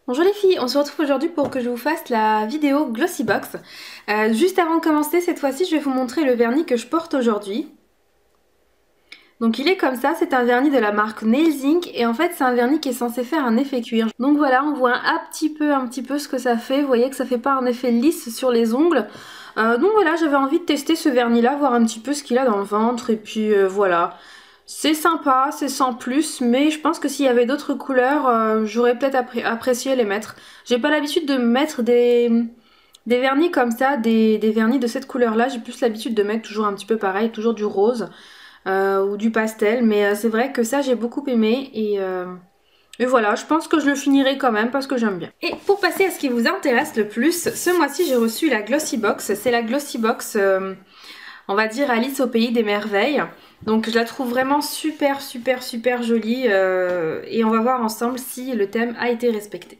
Bonjour les filles, on se retrouve aujourd'hui pour que je vous fasse la vidéo Glossybox. Juste avant de commencer, cette fois-ci je vais vous montrer le vernis que je porte aujourd'hui. Donc il est comme ça, c'est un vernis de la marque Nails Inc et en fait c'est un vernis qui est censé faire un effet cuir. Donc voilà, on voit un petit peu ce que ça fait, vous voyez que ça fait pas un effet lisse sur les ongles. Donc voilà, j'avais envie de tester ce vernis là, voir un petit peu ce qu'il a dans le ventre et puis voilà. C'est sympa, c'est sans plus, mais je pense que s'il y avait d'autres couleurs, j'aurais peut-être apprécié les mettre. J'ai pas l'habitude de mettre des vernis comme ça, des vernis de cette couleur-là. J'ai plus l'habitude de mettre toujours un petit peu pareil, toujours du rose ou du pastel. Mais c'est vrai que ça, j'ai beaucoup aimé et voilà, je pense que je le finirai quand même parce que j'aime bien. Et pour passer à ce qui vous intéresse le plus, ce mois-ci, j'ai reçu la Glossybox. C'est la Glossybox... on va dire Alice au pays des merveilles. Donc je la trouve vraiment super jolie et on va voir ensemble si le thème a été respecté.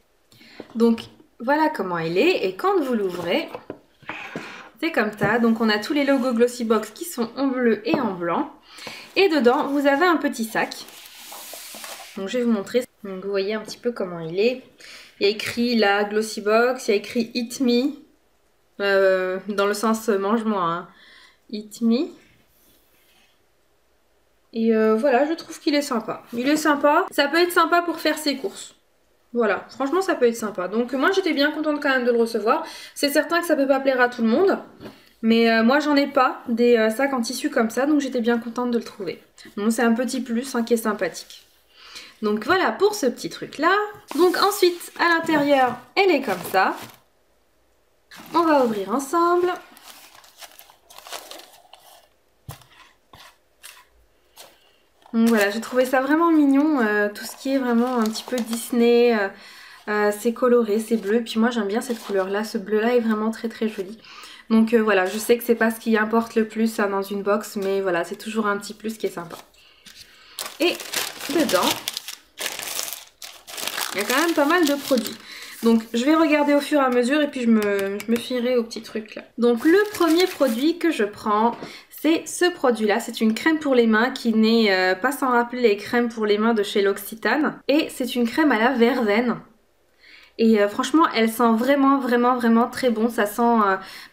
Donc voilà comment elle est et quand vous l'ouvrez, c'est comme ça. Donc on a tous les logos Glossybox qui sont en bleu et en blanc. Et dedans vous avez un petit sac. Donc je vais vous montrer. Donc vous voyez un petit peu comment il est. Il y a écrit la Glossybox, il y a écrit Eat Me. Dans le sens mange-moi, hein. Eat Me. Et voilà, je trouve qu'il est sympa. Il est sympa. Ça peut être sympa pour faire ses courses. Voilà, franchement ça peut être sympa. Donc moi j'étais bien contente quand même de le recevoir. C'est certain que ça peut pas plaire à tout le monde. Mais moi j'en ai pas des sacs en tissu comme ça. Donc j'étais bien contente de le trouver. Donc c'est un petit plus hein, qui est sympathique. Donc voilà pour ce petit truc là. Donc ensuite à l'intérieur elle est comme ça. On va ouvrir ensemble. Donc voilà, j'ai trouvé ça vraiment mignon, tout ce qui est vraiment un petit peu Disney, c'est coloré, c'est bleu, puis moi j'aime bien cette couleur là, ce bleu là est vraiment très joli. Donc voilà, je sais que c'est pas ce qui importe le plus hein, dans une box, mais voilà, c'est toujours un petit plus qui est sympa. Et dedans, il y a quand même pas mal de produits. Donc je vais regarder au fur et à mesure et puis je me fierai au petit truc là. Donc le premier produit que je prends, c'est ce produit là. C'est une crème pour les mains qui n'est pas sans rappeler les crèmes pour les mains de chez L'Occitane. Et c'est une crème à la verveine. Et franchement elle sent vraiment très bon. Ça sent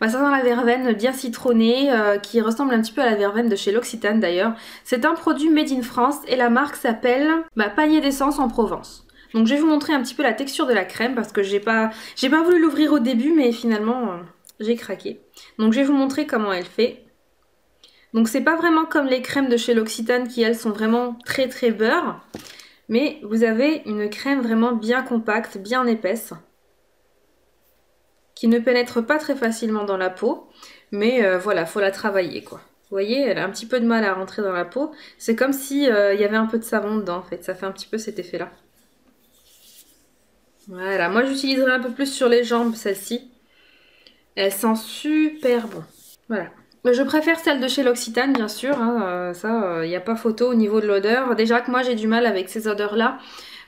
la verveine bien citronnée qui ressemble un petit peu à la verveine de chez L'Occitane d'ailleurs. C'est un produit made in France et la marque s'appelle Panier d'essence en Provence. Donc je vais vous montrer un petit peu la texture de la crème parce que j'ai pas voulu l'ouvrir au début mais finalement j'ai craqué. Donc je vais vous montrer comment elle fait. Donc c'est pas vraiment comme les crèmes de chez L'Occitane qui elles sont vraiment très beurre. Mais vous avez une crème vraiment bien compacte, bien épaisse. Qui ne pénètre pas très facilement dans la peau. Mais voilà, faut la travailler quoi. Vous voyez, elle a un petit peu de mal à rentrer dans la peau. C'est comme si y avait un peu de savon dedans en fait. Ça fait un petit peu cet effet là. Voilà, moi j'utiliserai un peu plus sur les jambes celle-ci. Elle sent super bon. Voilà. Je préfère celle de chez L'Occitane bien sûr, hein, ça il n'y a pas photo au niveau de l'odeur. Déjà que moi j'ai du mal avec ces odeurs là,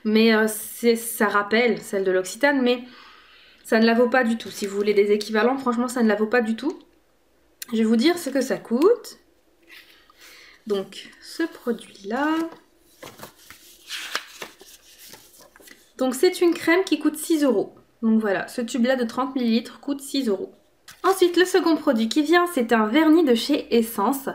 mais ça rappelle celle de L'Occitane, mais ça ne la vaut pas du tout. Si vous voulez des équivalents, franchement ça ne la vaut pas du tout. Je vais vous dire ce que ça coûte. Donc ce produit là... Donc c'est une crème qui coûte 6 €. Donc voilà, ce tube là de 30 ml coûte 6 €. Ensuite le second produit qui vient, c'est un vernis de chez Essence.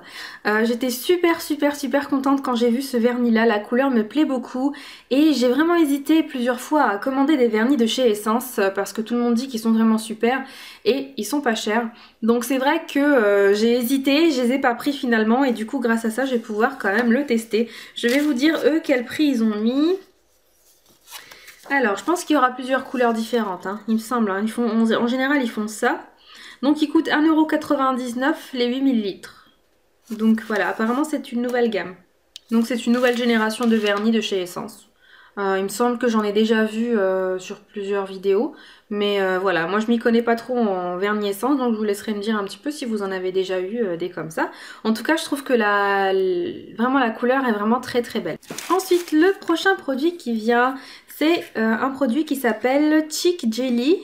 J'étais super contente quand j'ai vu ce vernis là, la couleur me plaît beaucoup. Et j'ai vraiment hésité plusieurs fois à commander des vernis de chez Essence parce que tout le monde dit qu'ils sont vraiment super et ils sont pas chers. Donc c'est vrai que j'ai hésité, je les ai pas pris finalement et du coup grâce à ça je vais pouvoir quand même le tester. Je vais vous dire eux quel prix ils ont mis. Alors, je pense qu'il y aura plusieurs couleurs différentes, hein, il me semble. Hein. En général, ils font ça. Donc, ils coûtent 1,99 € les 8 ml. Donc, voilà, apparemment, c'est une nouvelle gamme. Donc, c'est une nouvelle génération de vernis de chez Essence. Il me semble que j'en ai déjà vu sur plusieurs vidéos. Mais voilà, moi, je m'y connais pas trop en vernis Essence. Donc, je vous laisserai me dire un petit peu si vous en avez déjà eu des comme ça. En tout cas, je trouve que vraiment la couleur est vraiment très belle. Ensuite, le prochain produit qui vient... C'est un produit qui s'appelle Cheek Jelly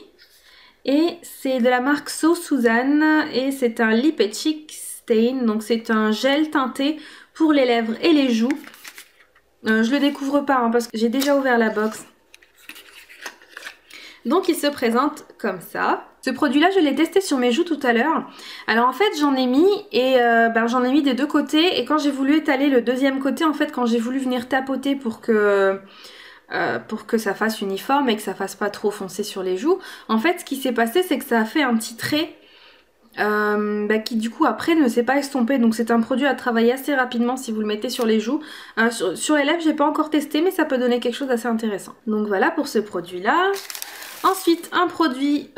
et c'est de la marque So Suzanne et c'est un Lip et Cheek Stain, donc c'est un gel teinté pour les lèvres et les joues. Je le découvre pas hein, parce que j'ai déjà ouvert la box. Donc il se présente comme ça. Ce produit là je l'ai testé sur mes joues tout à l'heure. Alors en fait j'en ai mis et j'en ai mis des deux côtés, et quand j'ai voulu étaler le deuxième côté, en fait quand j'ai voulu venir tapoter pour que ça fasse uniforme et que ça fasse pas trop foncé sur les joues, en fait ce qui s'est passé c'est que ça a fait un petit trait qui du coup après ne s'est pas estompé. Donc c'est un produit à travailler assez rapidement si vous le mettez sur les joues. Sur les lèvres j'ai pas encore testé, mais ça peut donner quelque chose d'assez intéressant. Donc voilà pour ce produit là. Ensuite un produit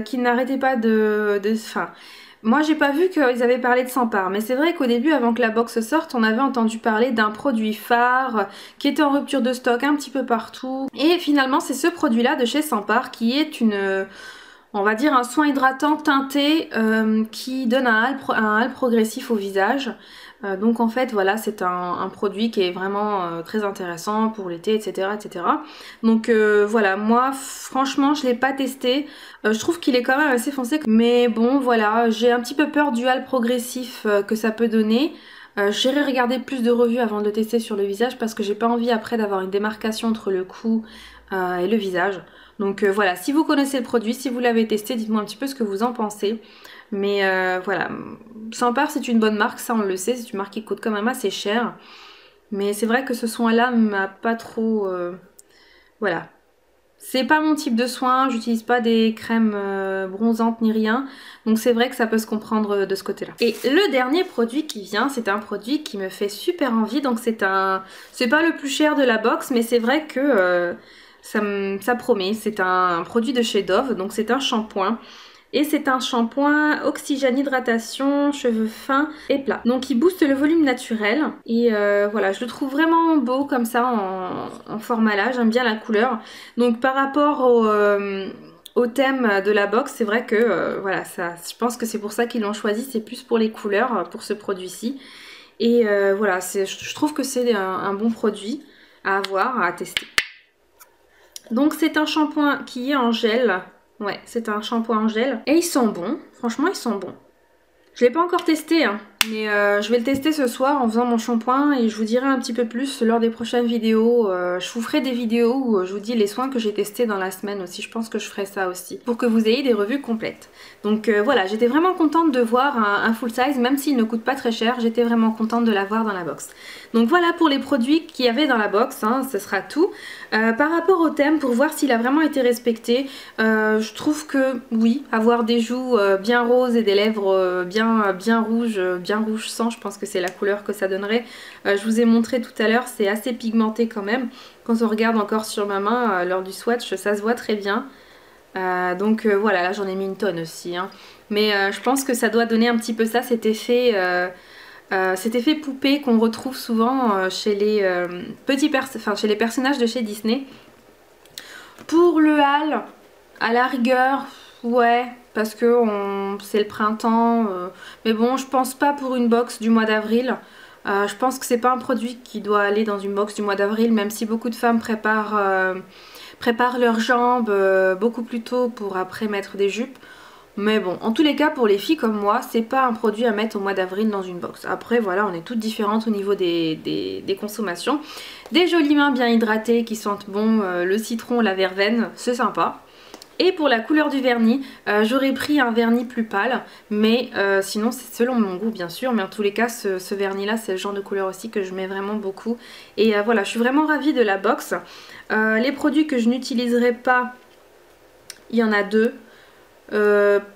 qui n'arrêtait pas moi j'ai pas vu qu'ils avaient parlé de Sampar, mais c'est vrai qu'au début, avant que la box sorte, on avait entendu parler d'un produit phare qui était en rupture de stock un petit peu partout. Et finalement c'est ce produit là de chez Sampar qui est on va dire un soin hydratant teinté qui donne un hâle progressif au visage. Donc en fait voilà, c'est un produit qui est vraiment très intéressant pour l'été, etc., etc. Donc voilà, moi franchement je l'ai pas testé. Je trouve qu'il est quand même assez foncé, mais bon voilà, j'ai un petit peu peur du hâle progressif que ça peut donner. J'irai regarder plus de revues avant de le tester sur le visage, parce que j'ai pas envie après d'avoir une démarcation entre le cou et le visage. Donc voilà, si vous connaissez le produit, si vous l'avez testé, dites-moi un petit peu ce que vous en pensez. Mais voilà, Sampar c'est une bonne marque, ça on le sait, c'est une marque qui coûte quand même assez cher. Mais c'est vrai que ce soin là m'a pas trop... voilà. C'est pas mon type de soin, j'utilise pas des crèmes bronzantes ni rien. Donc c'est vrai que ça peut se comprendre de ce côté-là. Et le dernier produit qui vient, c'est un produit qui me fait super envie. Donc c'est pas le plus cher de la box, mais c'est vrai que... ça promet. C'est un produit de chez Dove, donc c'est un shampoing. Et c'est un shampoing oxygène hydratation, cheveux fins et plats. Donc il booste le volume naturel. Et voilà, je le trouve vraiment beau comme ça en format là. J'aime bien la couleur. Donc par rapport au thème de la box, c'est vrai que voilà, je pense que c'est pour ça qu'ils l'ont choisi. C'est plus pour les couleurs, pour ce produit-ci. Et voilà, je trouve que c'est un bon produit à avoir, à tester. Donc c'est un shampoing qui est en gel. Ouais, c'est un shampoing en gel. Et ils sont bons. Franchement, ils sont bons. Je l'ai pas encore testé, hein, mais je vais le tester ce soir en faisant mon shampoing, et je vous dirai un petit peu plus lors des prochaines vidéos. Je vous ferai des vidéos où je vous dis les soins que j'ai testés dans la semaine aussi. Je pense que je ferai ça aussi, pour que vous ayez des revues complètes. Donc voilà, j'étais vraiment contente de voir un full size, même s'il ne coûte pas très cher. J'étais vraiment contente de l'avoir dans la box. Donc voilà pour les produits qu'il y avait dans la box, hein, ce sera tout. Par rapport au thème, pour voir s'il a vraiment été respecté, je trouve que oui, avoir des joues bien roses et des lèvres bien rouge sang, je pense que c'est la couleur que ça donnerait. Je vous ai montré tout à l'heure, c'est assez pigmenté quand même. Quand on regarde encore sur ma main lors du swatch, ça se voit très bien. Donc voilà, là j'en ai mis une tonne aussi, hein. Mais je pense que ça doit donner un petit peu ça, cet effet poupée qu'on retrouve souvent chez les chez les personnages de chez Disney. Pour le hâle, à la rigueur, ouais, parce que c'est le printemps. Mais bon, je pense pas pour une box du mois d'avril. Je pense que c'est pas un produit qui doit aller dans une box du mois d'avril, même si beaucoup de femmes préparent leurs jambes beaucoup plus tôt pour après mettre des jupes. Mais bon, en tous les cas, pour les filles comme moi, c'est pas un produit à mettre au mois d'avril dans une box. Après, voilà, on est toutes différentes au niveau des consommations. Des jolies mains bien hydratées qui sentent bon le citron, la verveine, c'est sympa. Et pour la couleur du vernis, j'aurais pris un vernis plus pâle, mais sinon c'est selon mon goût bien sûr, mais en tous les cas ce vernis là c'est le genre de couleur aussi que je mets vraiment beaucoup. Et voilà, je suis vraiment ravie de la box. Les produits que je n'utiliserai pas, il y en a deux.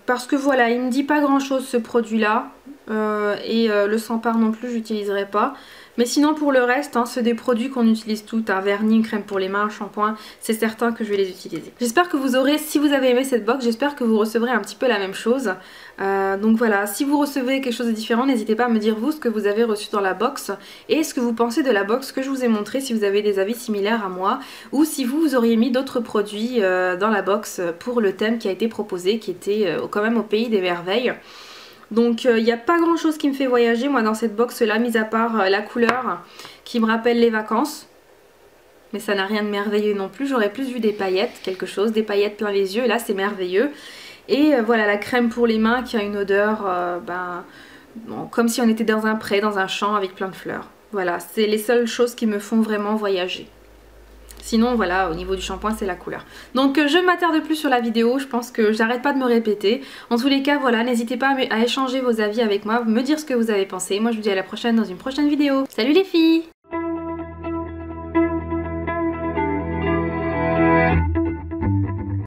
Parce que voilà, il me dit pas grand chose ce produit là, et le Sampar non plus j'utiliserai pas. Mais sinon pour le reste, hein, c'est des produits qu'on utilise toutes, un vernis, une crème pour les mains, un shampoing, c'est certain que je vais les utiliser. J'espère que vous aurez, si vous avez aimé cette box, j'espère que vous recevrez un petit peu la même chose. Donc voilà, si vous recevez quelque chose de différent, n'hésitez pas à me dire vous ce que vous avez reçu dans la box et ce que vous pensez de la box que je vous ai montré, si vous avez des avis similaires à moi, ou si vous auriez mis d'autres produits dans la box pour le thème qui a été proposé, qui était quand même au pays des merveilles. Donc il n'y a pas grand chose qui me fait voyager moi dans cette box là, mis à part la couleur qui me rappelle les vacances. Mais ça n'a rien de merveilleux non plus, j'aurais plus vu des paillettes, quelque chose, des paillettes plein les yeux, là c'est merveilleux. Et voilà la crème pour les mains qui a une odeur bon, comme si on était dans un pré, dans un champ avec plein de fleurs. Voilà, c'est les seules choses qui me font vraiment voyager. Sinon voilà, au niveau du shampoing c'est la couleur. Donc je m'attarde plus sur la vidéo, je pense que j'arrête pas de me répéter. En tous les cas voilà, n'hésitez pas à échanger vos avis avec moi, me dire ce que vous avez pensé. Moi je vous dis à la prochaine dans une prochaine vidéo. Salut les filles!